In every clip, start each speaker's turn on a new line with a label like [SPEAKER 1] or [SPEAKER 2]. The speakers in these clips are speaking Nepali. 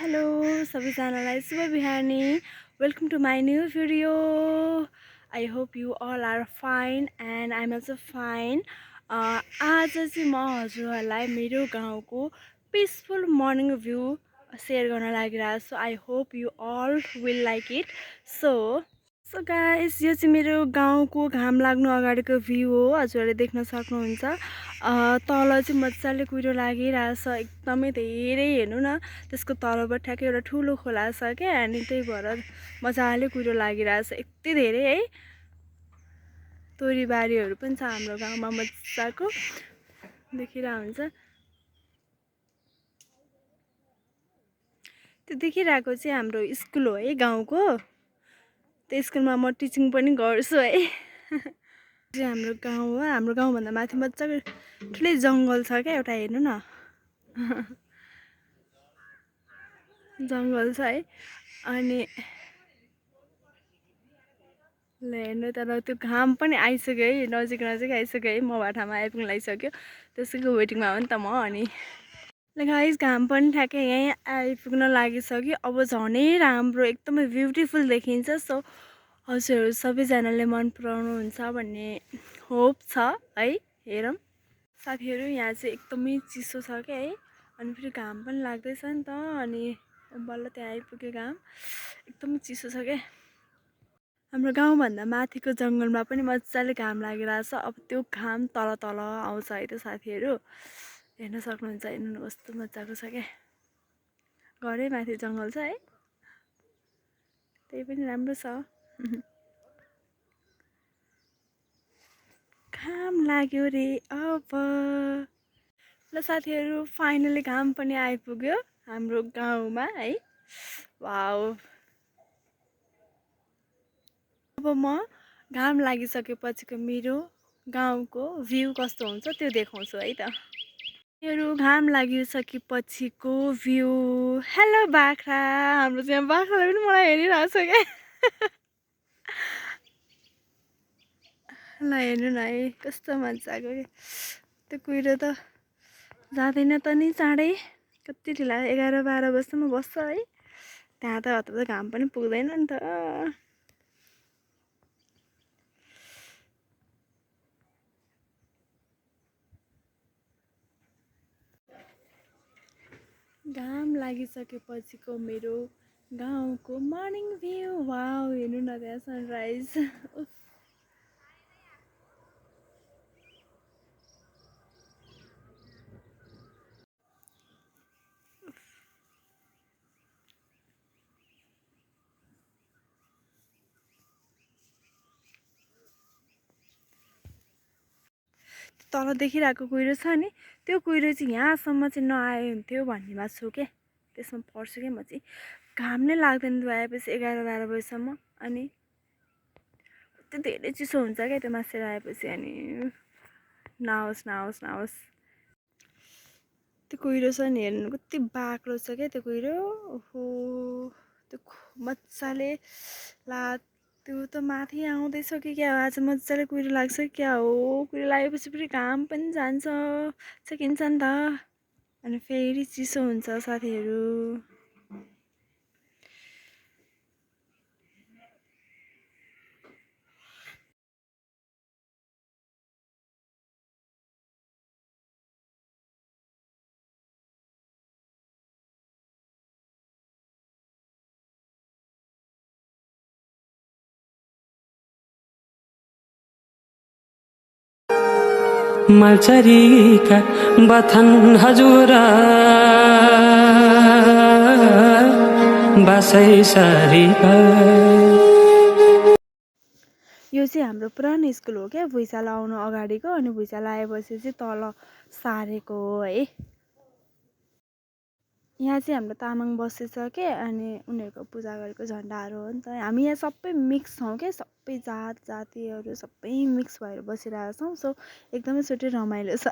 [SPEAKER 1] Hello सबैजनालाई शुभ बिहानी. Welcome to my new video. I hope you all are fine and I'm also fine. आज चाहिँ म हजुरहरूलाई मेरो गाउँको peaceful morning view share गर्न लागिरहेको छु. I hope you all will like it. So guys, यो चाहिँ मेरो गाउँको घाम लाग्नु अगाडिको भ्यू हो. हजुरहरूले देख्न सक्नुहुन्छ. तल चाहिँ मजाले कुहिरो लागिरहेछ, एकदमै धेरै. हेर्नु न, त्यसको तलबाट ठ्याक्कै एउटा ठुलो खोला छ क्या, अनि त्यही भएर मजाले कुहिरो लागिरहेछ यति धेरै है. तोरीबारीहरू पनि छ हाम्रो गाउँमा, मजाको देखिरहेको हुन्छ. त्यो देखिरहेको चाहिँ हाम्रो स्कुल हो है गाउँको. त्यो स्कुलमा म टिचिङ पनि गर्छु है. हाम्रो गाउँ हो. हाम्रो गाउँभन्दा माथि मजाको ठुलै जङ्गल छ क्या एउटा. हेर्नु न, जङ्गल छ है. अनि ल हेर्नु त, त्यो घाम पनि आइसक्यो है, नजिक आइसक्यो है. म बाटामा आइपुग्न लागिसक्यो, त्यसैको वेटिङमा हो नि त म. अनि ल गाइस, घाम पनि ठ्याक्कै यहीँ आइपुग्न लागिसक्यो. अब झनै राम्रो, एकदमै ब्युटिफुल देखिन्छ. सो हजुरहरू सबैजनाले मन पराउनुहुन्छ भन्ने होप छ है. हेरौँ साथीहरू, यहाँ चाहिँ एकदमै चिसो छ क्या है. अनि फेरि घाम पनि लाग्दैछ नि त. अनि बल्ल त्यहाँ आइपुग्यो घाम, एकदमै चिसो छ क्या. हाम्रो गाउँभन्दा माथिको जङ्गलमा पनि मजाले घाम लागिरहेछ. अब त्यो घाम तल तल आउँछ है त साथीहरू. हेर्न सक्नुहुन्छ, हेर्नु कस्तो मजाको छ क्या. घरै माथि जङ्गल छ है, त्यही पनि राम्रो छ. घाम लाग्यो रे अब. ल साथीहरू, फाइनली घाम पनि आइपुग्यो हाम्रो गाउँमा है. वाउ. अब म घाम लागिसकेपछिको मेरो गाउँको भ्यू कस्तो हुन्छ त्यो देखाउँछु है त. मेरो घाम लागिसकेपछिको भ्यू. हेलो बाख्रा. हाम्रो चाहिँ बाख्राले पनि मलाई हेरिरहेको छ क्या. ल हेर्नु न है, कस्तो मजाको क्या. त्यो कुहिरो त जाँदैन त नि चाँडै. कति ढिला 11-12 बजीसम्म बस्छ है. त्यहाँ त हतपत घाम पनि पुग्दैन नि त. घाम लागिसकेपछिको मेरो गाउँको मर्निङ भ्यू. वाउ, हेर्नु न त्यहाँ सनराइज. तल देखिरहेको कुहिरो छ नि, त्यो कुहिरो चाहिँ यहाँसम्म चाहिँ नआए हुन्थ्यो भन्नेमा छु क्या. त्यसमा पर्छु क्या म चाहिँ. घाम नै लाग्दैन त्यो आएपछि 11-12 बजीसम्म. अनि कति धेरै चिसो हुन्छ क्या त्यो मासेर आएपछि. अनि नआओस्. त्यो कुहिरो छ नि, हेर्नु कति बाक्लो छ क्या त्यो कुहिरो. ओहो, त्यो मजाले त्यो त माथि आउँदैछ कि क्या. आज मजाले कुहिरो लाग्छ क्या हो. कुहिरो लागेपछि फेरि घाम पनि जान्छ, सकिन्छ नि त. अनि फेरि चिसो हुन्छ साथीहरू.
[SPEAKER 2] मलचरीका बथन हजुर बसै सरीका.
[SPEAKER 1] यो चाहिँ हाम्रो पुरानो स्कुल हो क्या, भुइँचालो आउनु अगाडिको. अनि भुइँचालो आएपछि चाहिँ तल सारेको हो है. यहाँ चाहिँ हाम्रो तामाङ बसेछ के. अनि उनीहरूको पूजा गरेको झन्डाहरू हो नि त. हामी यहाँ सबै मिक्स छौँ क्या, सबै जातिहरू सबै मिक्स भएर बसिरहेको छौँ. सो एकदमै छुट्टै रमाइलो छ.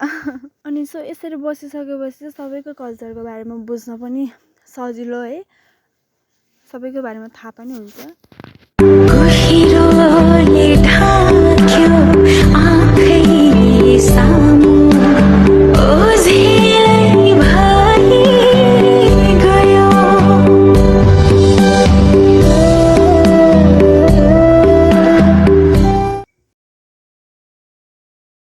[SPEAKER 1] अनि सो यसरी बसिसकेपछि चाहिँ सबैको कल्चरको बारेमा बुझ्न पनि सजिलो है, सबैको बारेमा थाहा पनि हुन्छ.